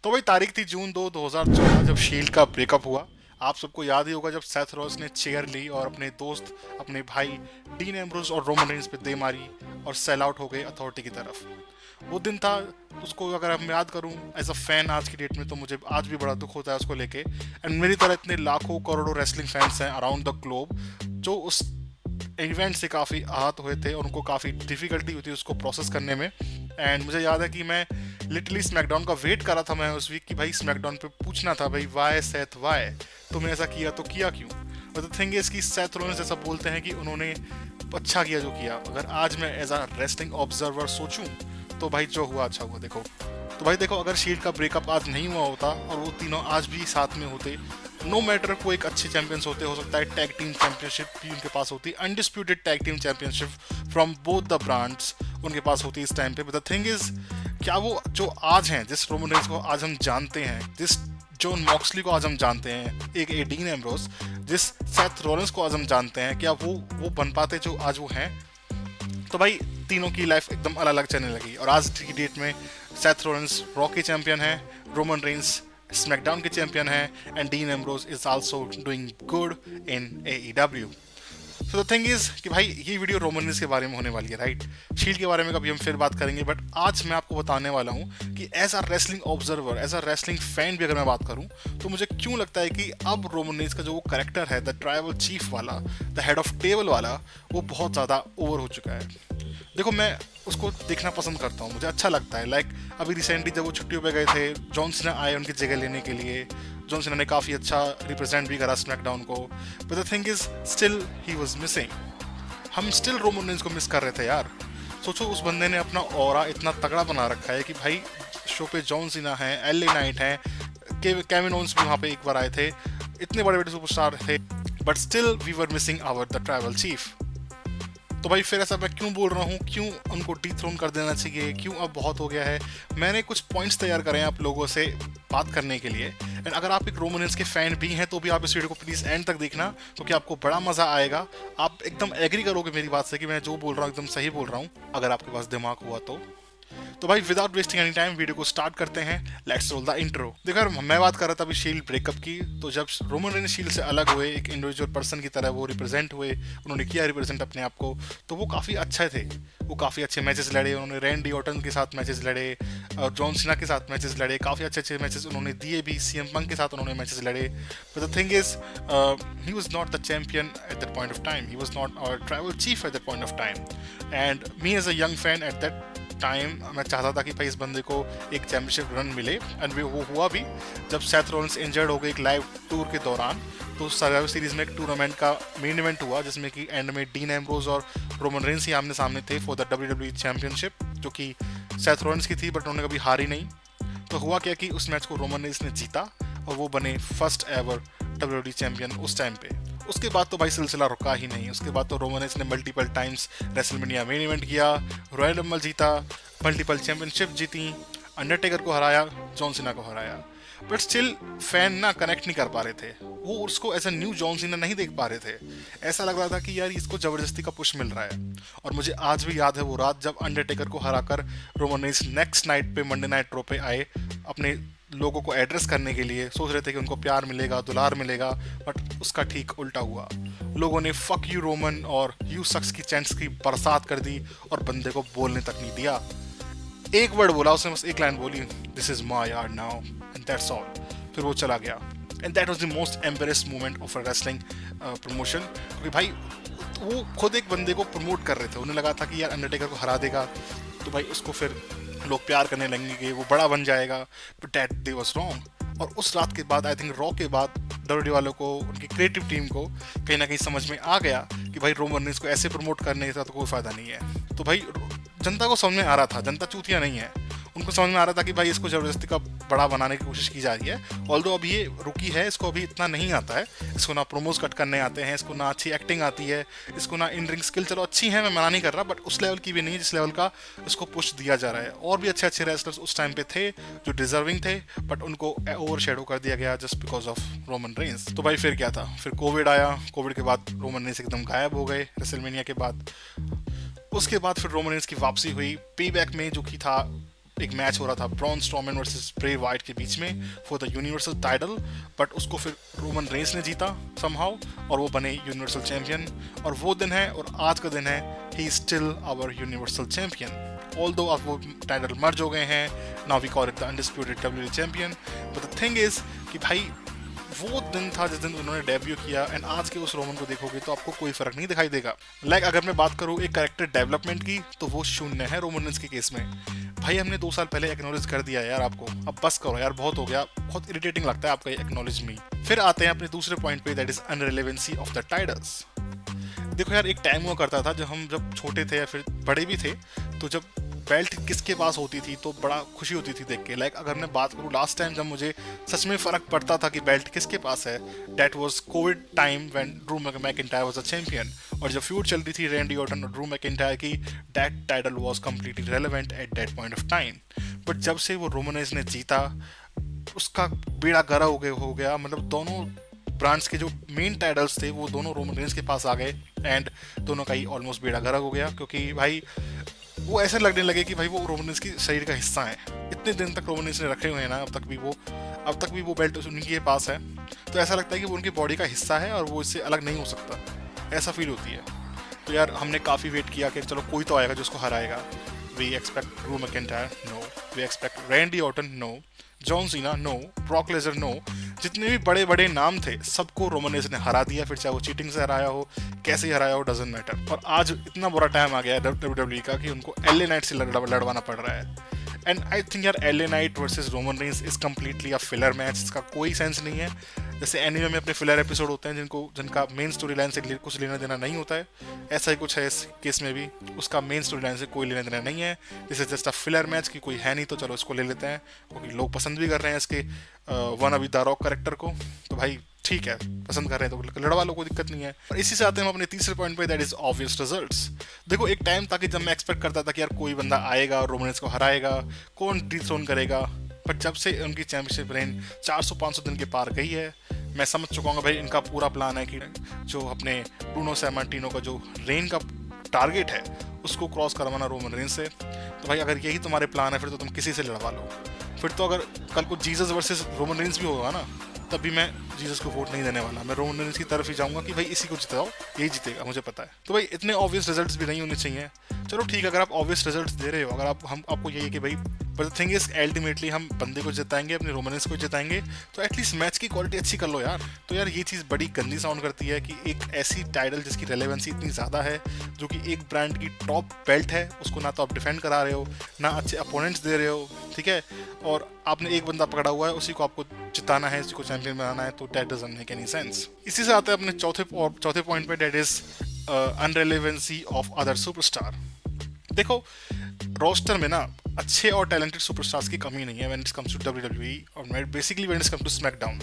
तो वही तारीख थी जून 2 2014 जब शील्ड का ब्रेकअप हुआ। आप सबको याद ही होगा जब सेथ रॉल्स ने चेयर ली और अपने दोस्त, अपने भाई डीन एम्ब्रोस और रोमन रेंस पे दे मारी और सेल आउट हो गए अथॉरिटी की तरफ। वो दिन था, उसको अगर मैं याद करूं एज अ फैन आज की डेट में, तो मुझे आज भी बड़ा दुख होता है उसको लेके। एंड मेरी तरह इतने लाखों करोड़ों रेसलिंग फैंस हैं अराउंड द ग्लोब जो उस इवेंट से काफ़ी आहत हुए थे और उनको काफ़ी डिफिकल्टी हुई थी उसको प्रोसेस करने में। एंड मुझे याद है कि मैं लिटरली स्मैकडाउन का वेट कर रहा था मैं उस वीक कि भाई स्मैकडाउन पे पूछना था भाई वाई सेथ वाई, तुमने ऐसा किया तो किया क्यों। बट द थिंग इज कि सेथ रोलिंस ऐसा बोलते हैं कि उन्होंने अच्छा किया जो किया। अगर आज मैं एज अ रेसलिंग ऑब्जर्वर सोचूं तो भाई जो हुआ अच्छा हुआ। देखो तो भाई देखो, अगर शील्ड का ब्रेकअप आज नहीं हुआ होता और वो तीनों आज भी साथ में होते, नो मैटर वो एक अच्छे चैंपियंस होते, हो सकता है टैग टीम चैंपियनशिप भी उनके पास होती, undisputed tag team championship from both the brands उनके पास होती इस टाइम पे। बट द थिंग इज, क्या वो जो आज हैं, जिस रोमन रेंस को आज हम जानते हैं, जिस जॉन मॉक्सली को आज हम जानते हैं, एक डीन एम्ब्रोस, जिस सेथ रॉलिंस को आज हम जानते हैं, क्या वो बन पाते जो आज वो हैं। तो भाई तीनों की लाइफ एकदम अलग अलग चलने लगी और आज की डेट में सेथ रोलिंस रॉ के चैंपियन है, रोमन रेंस स्मैकडाउन के चैंपियन है, and dean Ambrose is also doing good in AEW. So the thing is कि भाई ये वीडियो रोमन रेंस के बारे में होने वाली है, राइट। शील्ड के बारे में कभी हम फिर बात करेंगे, बट आज मैं आपको बताने वाला हूँ कि as a wrestling observer, as a wrestling fan भी अगर मैं बात करूँ, तो मुझे क्यों लगता है कि अब रोमन रेंस का जो वो करेक्टर है, द ट्राइबल चीफ वाला, द हेड ऑफ टेबल वाला, वो बहुत ज़्यादा ओवर हो चुका है। देखो मैं उसको देखना पसंद करता हूँ, मुझे अच्छा लगता है। लाइक अभी रिसेंटली जब वो छुट्टियों पे गए थे, जॉन सीना आए उनकी जगह लेने के लिए। जॉन सीना ने काफ़ी अच्छा रिप्रेजेंट भी करा स्मैकडाउन को। But the thing is still he was missing. हम स्टिल रोमन रेंस को मिस कर रहे थे यार। सोचो उस बंदे ने अपना ऑरा इतना तगड़ा बना रखा है कि भाई शो पे जॉन सीना है, एल ए नाइट है, केविन ओन्स भी वहाँ पे एक बार आए थे, इतने बड़े बड़े सुपरस्टार थे, but still we were missing our the tribal chief. तो भाई फिर ऐसा मैं क्यों बोल रहा हूँ, क्यों उनको डिथ्रोन कर देना चाहिए, क्यों अब बहुत हो गया है। मैंने कुछ पॉइंट्स तैयार करे हैं आप लोगों से बात करने के लिए। एंड अगर आप एक रोमन रेंस के फैन भी हैं तो भी आप इस वीडियो को प्लीज़ एंड तक देखना, क्योंकि आपको बड़ा मज़ा आएगा। आप एकदम एग्री करोगे मेरी बात से कि मैं जो बोल रहा हूँ एकदम सही बोल रहा हूँ, अगर आपके पास दिमाग हुआ तो भाई without wasting any time video को स्टार्ट करते हैं। Let's roll the intro. देखो यार, मैं बात कर रहा था अभी शील्ड ब्रेकअप की, तो जब रोमन रेंस शील्ड से अलग हुए, एक इंडिविजुअल पर्सन की तरह वो रिप्रेजेंट हुए, उन्होंने किया रिप्रेजेंट अपने आप को, तो वो काफ़ी अच्छे थे। वो काफ़ी अच्छे मैचेस लड़े, उन्होंने रैंडी ऑर्टन के साथ मैचेस लड़े, जॉन सीना के साथ मैचेस लड़े, काफ़ी अच्छे अच्छे मैचेस उन्होंने दिए भी, सीएम पंक के साथ उन्होंने मैचेस लड़े। But the thing is, he was not the champion at that point of time, he was not our tribal chief at that point of time. And me as a young fan at that time, मैं चाहता था कि भाई इस बंदे को एक championship run मिले, एंड वो हुआ भी। जब सेथ रॉलिंस इंजर्ड हो गए एक लाइव टूर के दौरान, तो सर्वाइवर सीरीज में एक टूर्नामेंट का मेन इवेंट हुआ, जिसमें कि एंड में डीन एम्ब्रोज और रोमन रेंस ही आमने सामने थे फॉर द डब्ल्यूडब्ल्यूई चैंपियनशिप, जो कि सेथ रॉलिंस की थी, बट उन्होंने कभी हारी नहीं। तो हुआ क्या कि उस मैच को रोमन रेंस ने जीता और वो बने फर्स्ट एवर डब्ल्यूडब्ल्यूई चैंपियन उस टाइम पे। उसके बाद तो भाई सिलसिला रुका ही नहीं। उसके बाद तो रोमन रेंस ने multiple times WrestleMania main event किया, रॉयल रंबल जीता, मल्टीपल चैंपियनशिप जीती, अंडरटेकर को हराया, जॉन सीना को हराया। बट स्टिल फैन ना कनेक्ट नहीं कर पा रहे थे, वो उसको as a new John Cena नहीं देख पा रहे थे। ऐसा लग रहा था कि यार इसको जबरदस्ती का पुश मिल रहा है। और मुझे आज भी याद है वो रात जब अंडरटेकर को हराकर रोमन रेंस नेक्स्ट नाइट पे, मंडे नाइट रो पे आए, अपने लोगों को एड्रेस करने के लिए। सोच रहे थे कि उनको प्यार मिलेगा, दुलार मिलेगा, बट उसका ठीक उल्टा हुआ। लोगों ने फक यू रोमन और यू सक्स की चैंट्स की बरसात कर दी और बंदे को बोलने तक नहीं दिया। एक वर्ड बोला उसने, बस एक लाइन बोली, this is my yard now, and that's all. फिर वो चला गया। And that was the most embarrassed moment of a wrestling promotion, क्योंकि भाई वो खुद एक बंदे को प्रमोट कर रहे थे, उन्हें लगा था कि यार अंडरटेकर को हरा देगा तो भाई उसको फिर लोग प्यार करने लगेंगे, वो बड़ा बन जाएगा। But that they was wrong. और उस रात के बाद, आई थिंक रॉ के बाद, डब्ल्यूडब्ल्यूई वालों को, उनकी क्रिएटिव टीम को कहीं ना कहीं समझ में आ गया कि भाई रोमन रेंस को ऐसे प्रमोट करने का तो कोई फायदा नहीं है। तो भाई जनता को समझ में आ रहा था, जनता चूतिया नहीं है, उनको समझ में आ रहा था कि भाई इसको जबरदस्ती का बड़ा बनाने की कोशिश की जा रही है। ऑल्दो अभी ये रुकी है, इसको अभी इतना नहीं आता है, इसको ना प्रोमोज कट करने आते हैं, इसको ना अच्छी एक्टिंग आती है, इसको ना इन रिंग स्किल, चलो अच्छी है, मैं मना नहीं कर रहा, बट उस लेवल की भी नहीं है जिस लेवल का इसको पुश दिया जा रहा है। और भी अच्छे अच्छे रेसलर्स उस टाइम पे थे जो डिजर्विंग थे, बट उनको ओवर शेडो कर दिया गया just because of Roman Reigns. तो भाई फिर क्या था, फिर कोविड आया, कोविड के बाद रोमन रेंस एकदम गायब हो गए रेसलमेनिया के बाद। उसके बाद फिर रोमन रेंस की वापसी हुई पे बैक में, जो कि था एक मैच हो रहा था Braun Strowman versus Bray Wyatt के बीच में for the universal title, but उसको फिर रोमन रेंस ने जीता समहाउ और वो बने यूनिवर्सल चैंपियन। और वो दिन है और आज का दिन है, he is still our universal champion. Although अब वो टाइटल मर्ज हो गए हैं, now we call it the undisputed WWE champion. But the thing is कि भाई वो दिन था जिस दिन उन्होंने डेब्यू किया, एंड आज के उस रोमन को देखोगे तो आपको कोई फर्क नहीं दिखाई देगा। अगर मैं बात करूँ एक कैरेक्टर डेवलपमेंट की, तो वो शून्य है रोमन रेंस के केस में। भाई हमने 2 साल पहले एक्नॉलेज कर दिया यार आपको, अब बस करो यार, बहुत हो गया, बहुत इरिटेटिंग लगता है आपका एक्नॉलेज मी। फिर आते हैं अपने दूसरे पॉइंट पे, that is unrelevancy of the titles. देखो यार, एक टाइम हुआ करता था जब छोटे थे या फिर बड़े भी थे, तो जब बेल्ट किसके पास होती थी तो बड़ा खुशी होती थी देख के। अगर मैं बात करूँ लास्ट टाइम जब मुझे सच में फर्क पड़ता था कि बेल्ट किसके पास है, that was Covid time when Drew McIntyre was a champion. और जब फ्यूड चल रही थी रैंडी ऑर्टन और ड्रू मैकिंटायर की, that title was completely relevant eight that point of time. But जब से वो रोमन रेंस ने जीता, उसका बेड़ा गरा हो गया। मतलब दोनों ब्रांड्स के जो मेन टाइटल्स थे वो दोनों रोमन रेंस के पास आ गए, एंड दोनों का ही ऑलमोस्ट बेड़ा गर्क हो गया, क्योंकि भाई वो ऐसे लगने लगे कि भाई वो रोमन रेंस की शरीर का हिस्सा है। इतने दिन तक रोमन रेंस ने रखे हुए हैं ना, अब तक भी वो बेल्ट उनके पास है, तो ऐसा लगता है कि वो उनकी बॉडी का हिस्सा है और वो इससे अलग नहीं हो सकता, ऐसा फील होती है। तो यार हमने काफ़ी वेट किया कि चलो कोई तो आएगा जिसको हराएगा। We expect Drew McIntyre, no. We expect Randy Orton, no. John Cena, no. Brock Lesnar, no. जितने भी बड़े बड़े नाम थे सबको रोमन रेंस ने हरा दिया, फिर चाहे वो चीटिंग से हराया हो, कैसे ही हराया हो, डजंट मैटर। और आज इतना बुरा टाइम आ गया है डब्ल्यूडब्ल्यूई का कि उनको एलए नाइट से लड़वाना पड़ रहा है। एंड आई थिंक यार LA night versus Roman Reigns is completely a filler match, इसका कोई सेंस नहीं है। जैसे एनिमे में अपने फिलर एपिसोड होते हैं जिनका मेन स्टोरी लाइन से कुछ लेना देना नहीं होता है, ऐसा ही कुछ है इस केस में भी। उसका मेन स्टोरी लाइन से कोई लेना देना नहीं है, this is just a filler match की कोई है नहीं, तो चलो इसको ले लेते हैं, क्योंकि लोग पसंद भी कर रहे हैं इसके वन अभी द रॉक कैरेक्टर को, तो भाई ठीक है, पसंद कर रहे हैं तो लड़वा लो, कोई दिक्कत नहीं है। और इसी से आते हैं हम अपने तीसरे पॉइंट पे, दैट इज ऑब्वियस रिजल्ट्स। देखो एक टाइम था कि जब मैं एक्सपेक्ट करता था कि यार कोई बंदा आएगा और रोमन रेंस को हराएगा, कौन डिथ्रोन करेगा। बट जब से उनकी चैंपियनशिप रेन 400-500 दिन के पार गई है, मैं समझ चुका हूँ भाई इनका पूरा प्लान है कि जो अपने ब्रूनो सैमर्टिनो का जो रेन का टारगेट है उसको क्रॉस करवाना रोमन रेंस से। तो भाई अगर यही तुम्हारे प्लान है, फिर तो तुम किसी से लड़वा लो। फिर तो अगर कल को जीसस वर्सेस रोमन रेंस भी होगा ना, तब भी मैं जीसस को वोट नहीं देने वाला, मैं रोमन रेंस की तरफ ही जाऊंगा कि भाई इसी को जिताओ, यही जीतेगा, मुझे पता है। तो भाई इतने ऑब्वियस रिजल्ट्स भी नहीं होने चाहिए। चलो ठीक है, अगर आप ऑब्वियस रिजल्ट्स दे रहे हो, अगर आपको यही है कि भाई, but the thing is ultimately हम बंदे को जिताएंगे, अपने रोमन रेंस को जिताएंगे, तो एटलीस्ट मैच की क्वालिटी अच्छी कर लो यार। तो यार ये चीज़ बड़ी गंदी साउंड करती है कि एक ऐसी टाइटल जिसकी रेलेवेंसी इतनी ज़्यादा है, जो कि एक ब्रांड की टॉप बेल्ट है, उसको ना तो आप डिफेंड करा रहे हो, ना अच्छे अपोनेंट्स दे रहे हो, ठीक है, और आपने एक बंदा पकड़ा हुआ है, उसी को आपको जिताना है, उसी को चैंपियन बनाना है, तो that doesn't make any sense. इसी से आते हैं अपने चौथे पॉइंट पे, that is unrelevancy of other superstar. देखो रोस्टर में ना अच्छे और टैलेंटेड सुपरस्टार्स की कमी नहीं है when it comes to WWE और basically when it comes to SmackDown.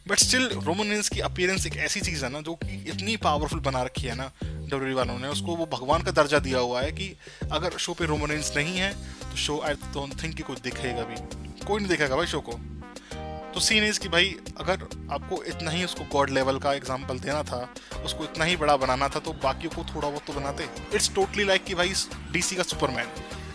But still Roman Reigns की अपीयरेंस एक ऐसी चीज़ है ना जो कि इतनी पावरफुल बना रखी है ना डब्ल्यूडब्ल्यूई वालों ने, उसको वो भगवान का दर्जा दिया हुआ है कि अगर शो पे रोमन रेंस नहीं है तो शो आई डोंट थिंक कि कोई दिखेगा भी, कोई नहीं देखेगा भाई शो को। तो सीन इज कि भाई अगर आपको इतना ही उसको गॉड लेवल का एग्जांपल देना था, उसको इतना ही बड़ा बनाना था, तो बाकियों को थोड़ा बहुत तो बनाते। इट्स टोटली लाइक कि भाई डीसी का सुपरमैन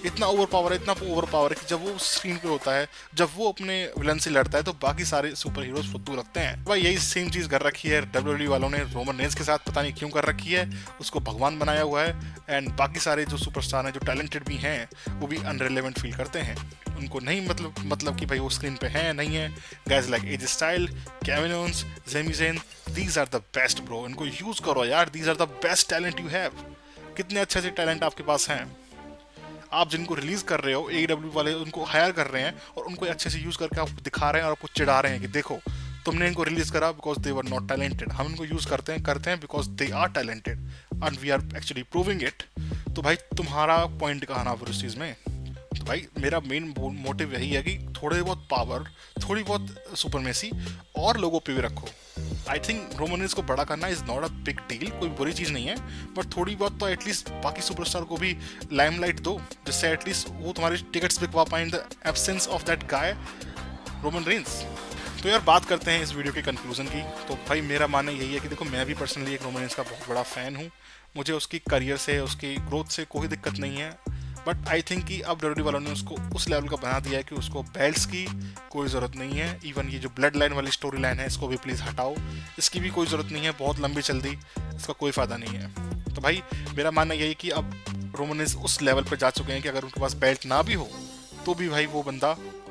इतना ओवर पावर है कि जब वो स्क्रीन पे होता है, जब वो अपने विलन से लड़ता है, तो बाकी सारे सुपर हीरोज फुद्दू लगते हैं। भाई यही सेम चीज़ कर रखी है डब्ल्यूडब्ल्यूई वालों ने रोमन रेंस के साथ, पता नहीं क्यों कर रखी है, उसको भगवान बनाया हुआ है, एंड बाकी सारे जो सुपरस्टार हैं, जो टैलेंटेड भी हैं, वो भी अनरिलेवेंट फील करते हैं। उनको नहीं मतलब कि भाई वो स्क्रीन पे है नहीं है। Guys like AJ Styles, Kevin Owens, Sami Zayn, these are the best bro, इनको यूज़ करो यार, these are the best talent you have. कितने अच्छे अच्छे टैलेंट आपके पास हैं, आप जिनको रिलीज कर रहे हो, AEW वाले उनको हायर कर रहे हैं और उनको अच्छे से यूज़ करके आपको दिखा रहे हैं और आपको चिढ़ा रहे हैं कि देखो तुमने इनको रिलीज करा because they were not talented, हम इनको यूज़ करते हैं because they are talented and we are actually proving it. तो भाई तुम्हारा पॉइंट कहाँ ना फिर उस चीज़ में। तो भाई मेरा मेन मोटिव यही है कि थोड़े बहुत पावर, थोड़ी बहुत सुपरमेसी और लोगों पे भी रखो। आई थिंक रोमन रेंस को बड़ा करना is not a big deal, कोई बुरी चीज़ नहीं है, बट थोड़ी बहुत तो एटलीस्ट बाकी सुपरस्टार को भी लाइमलाइट दो, जिससे एटलीस्ट वो तुम्हारे टिकट्स बिकवा पाए in the absence of that guy Roman Reigns. तो यार बात करते हैं इस वीडियो के कंक्लूजन की। तो भाई मेरा मानना यही है कि देखो मैं भी पर्सनली एक रोमन रेंस का बहुत बड़ा फ़ैन हूँ, मुझे उसकी करियर से, उसकी ग्रोथ से कोई दिक्कत नहीं है, बट आई थिंक कि अब WWE वालों ने उसको उस लेवल का बना दिया है कि उसको बेल्ट्स की कोई ज़रूरत नहीं है। इवन ये जो ब्लड लाइन वाली स्टोरी लाइन है इसको भी प्लीज़ हटाओ, इसकी भी कोई ज़रूरत नहीं है, बहुत लंबी चल दी, इसका कोई फ़ायदा नहीं है। तो भाई मेरा मानना यही कि अब रोमन रेंस उस लेवल पर जा चुके हैं कि अगर उनके पास बेल्ट ना भी हो तो भी भाई वो बंदा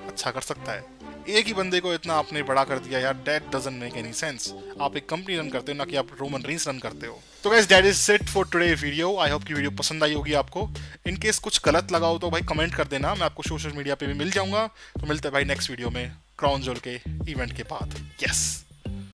अच्छा कर सकता है। एक ही बंदे को इतना आपने बड़ा कर दिया यार, that doesn't make any sense. आप एक कंपनी रन करते हो ना कि आप रोमन रेंस रन करते हो। तो guys that is it for today video. I hope कि वीडियो पसंद आई होगी आपको। इन केस कुछ गलत लगा हो तो भाई कमेंट कर देना, मैं आपको सोशल मीडिया पे भी मिल जाऊंगा। तो मिलते हैं भाई नेक्स्ट वीडियो में क्राउन जोल के इवेंट के बाद। यस।